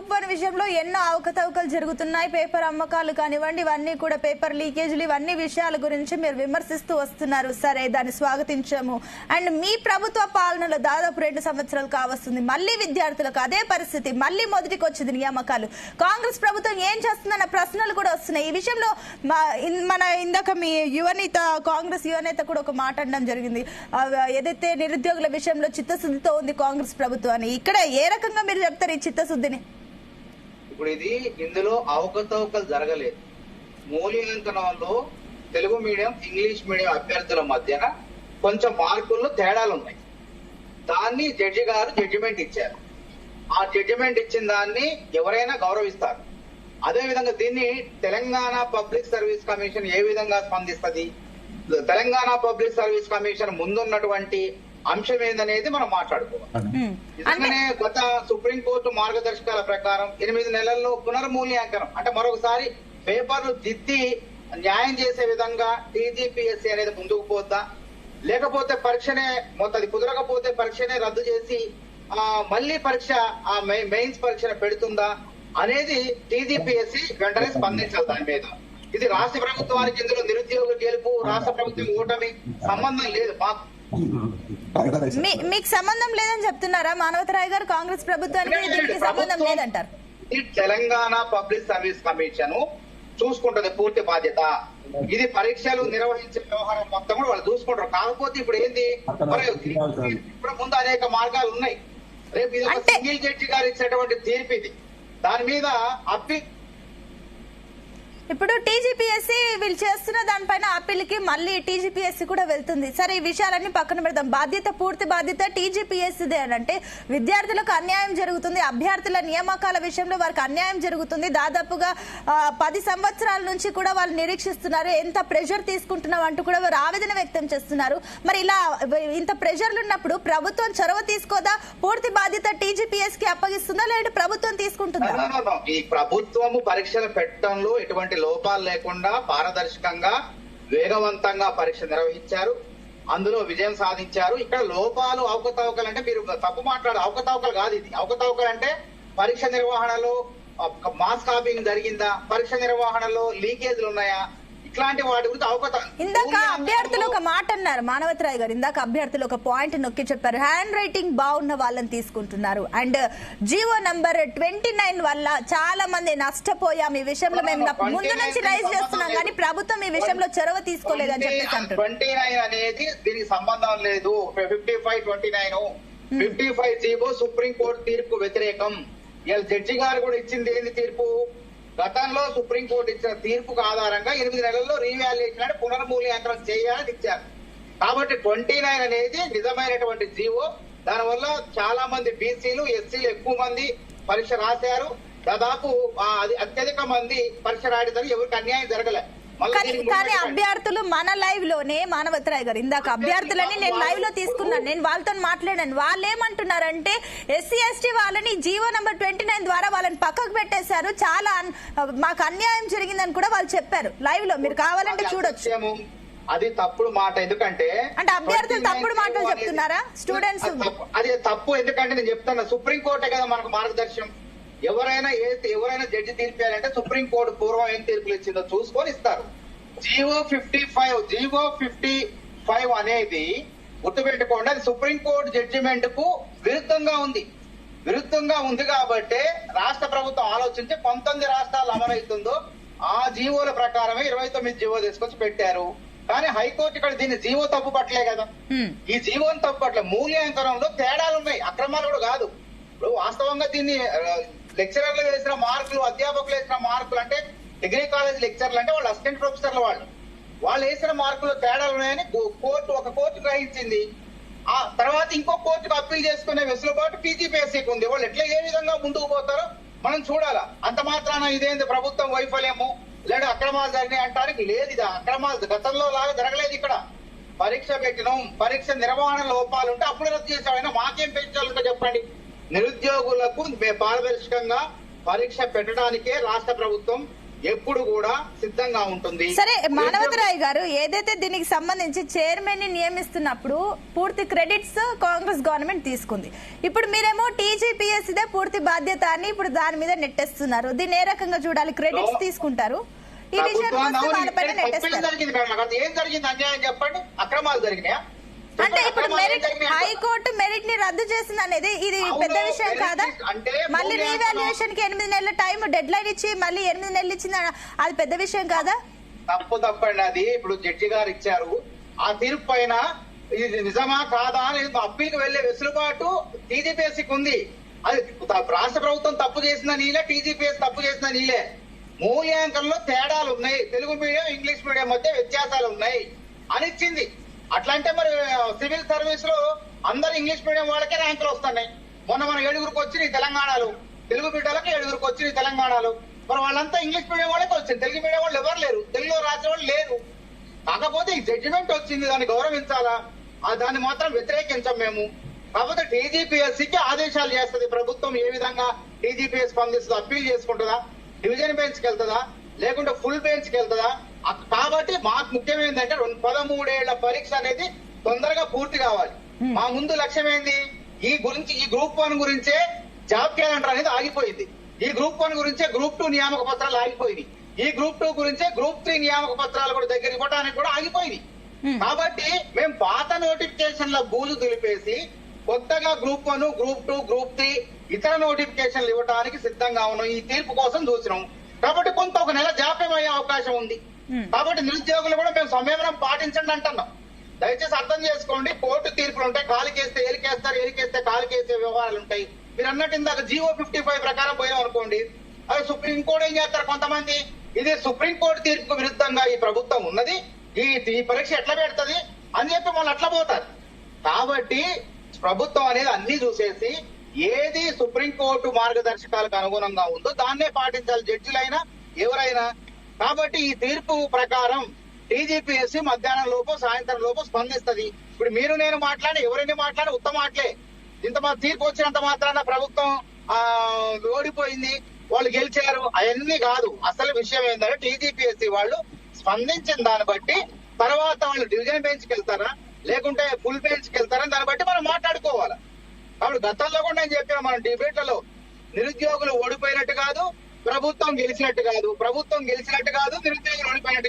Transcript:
Group 1 విషయంలో ఎన్నో అవకతవకలు జరుగుతున్నాయి. పేపర్ అమ్మకాలు కానివ్వండి, ఇవన్నీ కూడా పేపర్ లీకేజీలు, ఇవన్నీ విషయాల గురించి మీరు విమర్శిస్తూ వస్తున్నారు. సరే, దాన్ని స్వాగతించాము. అండ్ మీ ప్రభుత్వ పాలనలో దాదాపు 2 సంవత్సరాలు కావస్తుంది. మళ్ళీ విద్యార్థులకు అదే పరిస్థితి, మళ్ళీ మొదటికి వచ్చింది నియామకాలు. కాంగ్రెస్ ప్రభుత్వం ఏం చేస్తుందన్న ప్రశ్నలు కూడా వస్తున్నాయి. ఈ విషయంలో మన ఇందాక మీ యువనేత, కాంగ్రెస్ యువనేత కూడా ఒక మాట అనడం జరిగింది. ఏదైతే నిరుద్యోగుల విషయంలో చిత్తశుద్ధితో ఉంది కాంగ్రెస్ ప్రభుత్వాన్ని, ఇక్కడ ఏ రకంగా మీరు చెప్తారు ఈ చిత్తశుద్ధిని? ఇప్పుడు ఇందులో అవకతవకలు జరగలేదు. మూల్యాంకనంలో తెలుగు మీడియం, ఇంగ్లీష్ మీడియం అభ్యర్థుల మధ్యన కొంచెం మార్కుల్లో తేడాలు ఉన్నాయి. దాన్ని జడ్జి గారు జడ్జిమెంట్ ఇచ్చారు. ఆ జడ్జిమెంట్ ఇచ్చిన దాన్ని ఎవరైనా గౌరవిస్తారు. అదే విధంగా దీన్ని తెలంగాణ పబ్లిక్ సర్వీస్ కమిషన్ ఏ విధంగా స్పందిస్తుంది, తెలంగాణ పబ్లిక్ సర్వీస్ కమిషన్ ముందున్నటువంటి అంశం ఏందనేది మనం మాట్లాడుకోవాలి. నిజంగానే గత సుప్రీంకోర్టు మార్గదర్శకాల ప్రకారం 8 నెలల్లో పునర్మూల్యాంకనం అంటే మరొకసారి పేపర్లు దిద్ది న్యాయం చేసే విధంగా టీజీపీఎస్సీ అనేది ముందుకు పోద్దా, లేకపోతే పరీక్షనే మొత్తం కుదరకపోతే పరీక్షనే రద్దు చేసి మళ్ళీ పరీక్ష మెయిన్స్ పరీక్షను పెడుతుందా అనేది టీజీపీఎస్సీ వెంటనే స్పందించాలి. దాని మీద ఇది రాష్ట్ర ప్రభుత్వానికి ఇందులో నిరుద్యోగ గెలుపు, రాష్ట్ర ప్రభుత్వం ఓటమి సంబంధం లేదు. మీకు సంబంధం లేదని చెప్తున్నారా మానవతరాయ్ గారు? కాంగ్రెస్ ప్రభుత్వానికి దీనికి సంబంధం లేదంటారు. తెలంగాణ పబ్లిక్ సర్వీస్ కమిషన్ చూసుకుంటది పూర్తి బాధ్యత. ఇది పరీక్షలు నిర్వహించే వ్యవహారం మొత్తం కూడా వాళ్ళు చూసుకుంటారు. కాకపోతే ఇప్పుడు ఏంది, ఇప్పుడు ముందు అనేక మార్గాలు ఉన్నాయి. రేపు ఇది ఒక సింగిల్ జడ్జి గారు ఇచ్చినటువంటి తీర్పు. ఇది దాని మీద ఇప్పుడు టీజీపీఎస్సీ వీళ్ళు చేస్తున్న దానిపైన అప్పీల్కి మళ్ళీ టీజీపీఎస్సీ కూడా వెళ్తుంది. సరే, ఈ విషయాలన్నీ పక్కన పెడదాం. పూర్తి బాధ్యత టీజీపీఎస్సీదే అని అంటే విద్యార్థులకు అన్యాయం జరుగుతుంది, అభ్యర్థుల నియామకాల విషయంలో వారికి అన్యాయం జరుగుతుంది. దాదాపుగా 10 సంవత్సరాల నుంచి కూడా వాళ్ళు నిరీక్షిస్తున్నారు. ఎంత ప్రెషర్ తీసుకుంటున్నాం అంటూ కూడా వారు ఆవేదన వ్యక్తం చేస్తున్నారు. మరి ఇలా ఇంత ప్రెషర్లు ఉన్నప్పుడు ప్రభుత్వం చొరవ తీసుకోదా? పూర్తి బాధ్యత టీజీపీఎస్సీకి అప్పగిస్తుందా, లేదంటే ప్రభుత్వం తీసుకుంటుందా? ఈ ప్రభుత్వము పరీక్షలు పెట్టడంలో ఎటువంటి లోపాలు లేకుండా పారదర్శకంగా వేగవంతంగా పరీక్ష నిర్వహించారు. అందులో విజయం సాధించారు. ఇక్కడ లోపాలు, అవకతవకలు అంటే మీరు తప్పు మాట్లాడు. అవకతవకలు కాదు ఇది. అవకతవకలు అంటే పరీక్ష నిర్వహణలో మాస్ కాపీయింగ్ జరిగిందా, పరీక్ష నిర్వహణలో లీకేజీలు ఉన్నాయా, ఇట్లాంటి వాటి గురించి ఇందాక అభ్యర్థులు ఒక మాట అన్నారు మానవతరాయ్ గారు. ఇందాక అభ్యర్థులు ఒక పాయింట్ నొక్కి చెప్పారు, హ్యాండ్ రైటింగ్ బాగున్న వాళ్ళని తీసుకుంటున్నారు. అండ్ జీవో నంబర్ 29 వల్ల చాలా మంది నష్టపోయాం. ఈ విషయంలో మేము ముందు నుంచి రైజ్ చేస్తున్నాం, కానీ ప్రభుత్వం ఈ విషయంలో చొరవ తీసుకోలేదని చెప్పేసి అంటారు. 29 అనేది దీనికి సంబంధం లేదు. 55-29 55 జీవో సుప్రీంకోర్టు తీర్పు వ్యతిరేకం. ఇలా జడ్జి గారు కూడా ఇచ్చింది ఏంది తీర్పు, గతంలో సుప్రీంకోర్టు ఇచ్చిన తీర్పుకు ఆధారంగా 8 నెలల్లో రీవాల్యుయేషన్ అంటే పునర్మూల్యాంకనం చేయాలని ఇచ్చారు. కాబట్టి 29 అనేది నిజమైనటువంటి జీవో. దానివల్ల చాలా మంది బీసీలు, ఎస్సీలు ఎక్కువ మంది పరీక్ష రాశారు. దాదాపు అత్యధిక మంది పరీక్ష రాయడానికి ఎవరికి అన్యాయం జరగలేదు. కానీ అభ్యర్థులు మన లైవ్ లోనే మానవతరాయ్ గారు, ఇందాక అభ్యర్థులని నేను లైవ్ లో తీసుకున్నాను, నేను వాళ్ళతో మాట్లాడాను. వాళ్ళు ఏమంటున్నారంటే ఎస్సీ ఎస్టీ వాళ్ళని జీవో నంబర్ 29 ద్వారా వాళ్ళని పక్కకు పెట్టేశారు, చాలా మాకు అన్యాయం జరిగిందని కూడా వాళ్ళు చెప్పారు లైవ్ లో. మీరు కావాలంటే చూడొచ్చు. అది తప్పుడు మాట. ఎందుకంటే అభ్యర్థులు తప్పుడు మాటలు చెప్తున్నారా స్టూడెంట్స్? అది తప్పు. ఎందుకంటే నేను చెప్తాను, సుప్రీంకోర్టే కదా మనకు మార్గదర్శనం. ఎవరైనా జడ్జి తీర్పాలంటే సుప్రీంకోర్టు పూర్వం ఏం తీర్పులు ఇచ్చిందో చూసుకొని ఇస్తారు. జీవో 55 అనేది గుర్తుపెట్టుకోండి, అది సుప్రీంకోర్టు జడ్జిమెంట్ కు విరుద్ధంగా ఉంది కాబట్టి రాష్ట్ర ప్రభుత్వం ఆలోచించి 19 రాష్ట్రాలు అమలవుతుందో ఆ జీవోల ప్రకారమే 29 జీవో తీసుకొచ్చి పెట్టారు. కానీ హైకోర్టు ఇక్కడ దీన్ని జీవో తప్పు పట్టలే కదా. ఈ జీవోని తప్పు పట్ల మూల్యాంకనంలో తేడాలు ఉన్నాయి, అక్రమాలు కూడా కాదు. ఇప్పుడు వాస్తవంగా దీన్ని లెక్చరర్లు వేసిన మార్కులు, అధ్యాపకులు వేసిన మార్కులు అంటే డిగ్రీ కాలేజ్ లెక్చర్లు అంటే వాళ్ళు అసిస్టెంట్ ప్రొఫెసర్లు, వాళ్ళు వేసిన మార్కులు తేడాలు ఉన్నాయని ఒక కోర్టు గ్రహించింది. ఆ తర్వాత ఇంకో కోర్టుకు అప్పీల్ చేసుకునే వెసులుబాటు టీజీపీఎస్సీకి ఉంది. వాళ్ళు ఏ విధంగా ముందుకు పోతారో మనం చూడాలా. అంత మాత్రాన ఇదేంది ప్రభుత్వం వైఫల్యము లేదా అక్రమాలు జరిగినాయి అంటానికి లేదు. ఇది అక్రమాలు గతంలో లాగా జరగలేదు. ఇక్కడ పరీక్ష పెట్టినాం, పరీక్ష నిర్వహణ లోపాలు ఉంటే అప్పుడు రద్దు చేసామైనా మాకేం పెంచాలంటే చెప్పండి. నిరుద్యోగులకు పారదర్శకంగా పరీక్ష పెట్టడానికే రాష్ట్ర ప్రభుత్వం ఎప్పుడు కూడా సిద్ధంగా ఉంటుంది. సరే మానవతరాయ్ గారు, ఏదైతే దీనికి సంబంధించి చైర్మన్ ని నియమిస్తున్నప్పుడు పూర్తి క్రెడిట్స్ కాంగ్రెస్ గవర్నమెంట్ తీసుకుంది. ఇప్పుడు మీరేమో టీజీపీఎస్సీ దే పూర్తి బాధ్యత అని ఇప్పుడు దాని మీద నెట్టేస్తున్నారు. దీన్ని ఏ రకంగా చూడాలి? క్రెడిట్స్ తీసుకుంటారు, ఈ విషయానికి వస్తే వాళ్ళపైన నెట్టేస్తారు. ఏం జరిగింది? అన్యాయం చెప్పండి. అక్రమాలు జరిగినాయా? అంటే ఇప్పుడు మెరిట్ హైకోర్టు మెరిట్ ని రద్దు చేసింది అనేది ఇది పెద్ద విషయం కాదా? మళ్ళీ రీవాల్యుయేషన్ కి 8 నెలల టైం డెడ్ లైన్ ఇచ్చి మళ్ళీ 8 నెలలు ఇచ్చింది, అది పెద్ద విషయం కాదా? తప్పండి. అది ఇప్పుడు జడ్జి గారు ఇచ్చారు. ఆ తీర్పు పైన ఇది నిజమా కాదా అని అప్పీల్కి వెళ్లే వెసులుబాటు టీజీపీఎస్సీకి ఉంది. అది రాష్ట్ర ప్రభుత్వం తప్పు చేసిన నీలే, టీజీపీఎస్ తప్పు చేసిన నీలే. మూల్యాంకనంలో తేడాలు ఉన్నాయి, తెలుగు మీడియం ఇంగ్లీష్ మీడియం మధ్య వ్యత్యాసాలు ఉన్నాయి అని ఇచ్చింది. అట్లంటే మరి సివిల్ సర్వీస్ లో అందరు ఇంగ్లీష్ మీడియం వాళ్ళకే ర్యాంకులు వస్తున్నాయి. మొన్న మన 7గురికి వచ్చినాయి తెలంగాణలో, తెలుగు బిడ్డలకు 7గురికి వచ్చినాయి తెలంగాణలో. మరి వాళ్ళంతా ఇంగ్లీష్ మీడియం వాళ్ళకే వచ్చింది, తెలుగు మీడియం వాళ్ళు ఎవరు లేరు, తెలుగులో రాసిన వాళ్ళు లేరు. కాకపోతే ఈ జడ్జిమెంట్ వచ్చింది, దాన్ని గౌరవించాలా, దాన్ని మాత్రం వ్యతిరేకించాం మేము. కాకపోతే టీజీపీఎస్సీకి ఆదేశాలు చేస్తుంది ప్రభుత్వం. ఏ విధంగా టీజీపీఎస్ స్పందిస్తుందో, అప్పీల్ చేసుకుంటుందా, డివిజన్ బెంచ్ కి వెళ్తుందా, లేకుంటే ఫుల్ బెంచ్ కి వెళ్తుందా? కాబట్టి మాకు ముఖ్యం ఏంటంటే 13 ఏళ్ల పరీక్ష అనేది తొందరగా పూర్తి కావాలి. మా ముందు లక్ష్యం ఏంది? ఈ గ్రూప్ 1 గురించే జాబ్ క్యాలెండర్ అనేది ఆగిపోయింది. ఈ గ్రూప్ 1 గురించే గ్రూప్ 2 నియామక పత్రాలు ఆగిపోయినాయి. ఈ గ్రూప్ 2 గురించే గ్రూప్ 3 నియామక పత్రాలు కూడా దగ్గర ఇవ్వడానికి కూడా ఆగిపోయినాయి. కాబట్టి మేము పాత నోటిఫికేషన్ల బూజు దులిపేసి కొత్తగా గ్రూప్ 1, గ్రూప్ 2, గ్రూప్ 3 ఇతర నోటిఫికేషన్లు ఇవ్వడానికి సిద్ధంగా ఉన్నాం. ఈ తీర్పు కోసం చూసినాం. కాబట్టి కొంత ఒక నెల జాప్యం అయ్యే అవకాశం ఉంది. కాబట్టి నిరుద్యోగులు కూడా మేము సంయమనం పాటించండి అంటున్నాం. దయచేసి అర్థం చేసుకోండి. కోర్టు తీర్పులు ఉంటాయి, కాలికేస్తే ఏలికేస్తారు, ఏలికేస్తే కాలికేసే వ్యవహారాలు ఉంటాయి. మీరు అన్నట్టు ఇందాక జీవో 55 ప్రకారం పోయాం అనుకోండి, అది సుప్రీంకోర్టు ఏం చేస్తారు కొంతమంది, ఇది సుప్రీంకోర్టు తీర్పుకు విరుద్ధంగా ఈ ప్రభుత్వం ఉన్నది, ఈ పరీక్ష ఎట్లా పెడుతుంది అని చెప్పి వాళ్ళు అట్లా పోతారు. కాబట్టి ప్రభుత్వం అనేది అన్ని చూసేసి ఏది సుప్రీంకోర్టు మార్గదర్శకాలకు అనుగుణంగా ఉందో దాన్నే పాటించాలి, జడ్జిలైనా ఎవరైనా. కాబట్టి ఈ తీర్పు ప్రకారం టీజీపీఎస్సీ మధ్యాహ్నం లోపు సాయంత్రం లోపు స్పందిస్తుంది. ఇప్పుడు మీరు నేను మాట్లాడి ఎవరైనా మాట్లాడి ఉత్తమ మాటలే. ఇంత తీర్పు వచ్చినంత మాత్రాన ప్రభుత్వం ఓడిపోయింది, వాళ్ళు గెలిచారు అవన్నీ కాదు. అసలు విషయం ఏంటంటే టీజీపీఎస్సీ వాళ్ళు స్పందించిన దాన్ని బట్టి తర్వాత వాళ్ళు డివిజన్ బెంచ్ కి వెళ్తారా లేకుంటే ఫుల్ బెంచ్ కి వెళ్తారా దాన్ని బట్టి మనం మాట్లాడుకోవాలి. కాబట్టి గతంలో కూడా నేను చెప్పాను మన డిబేట్లలో, నిరుద్యోగులు ఓడిపోయినట్టు కాదు, ప్రభుత్వం గెలిచినట్టు కాదు, ప్రభుత్వం గెలిచినట్టు కాదు, నిరుద్యోగులు ఓడిపోయినట్టు కాదు.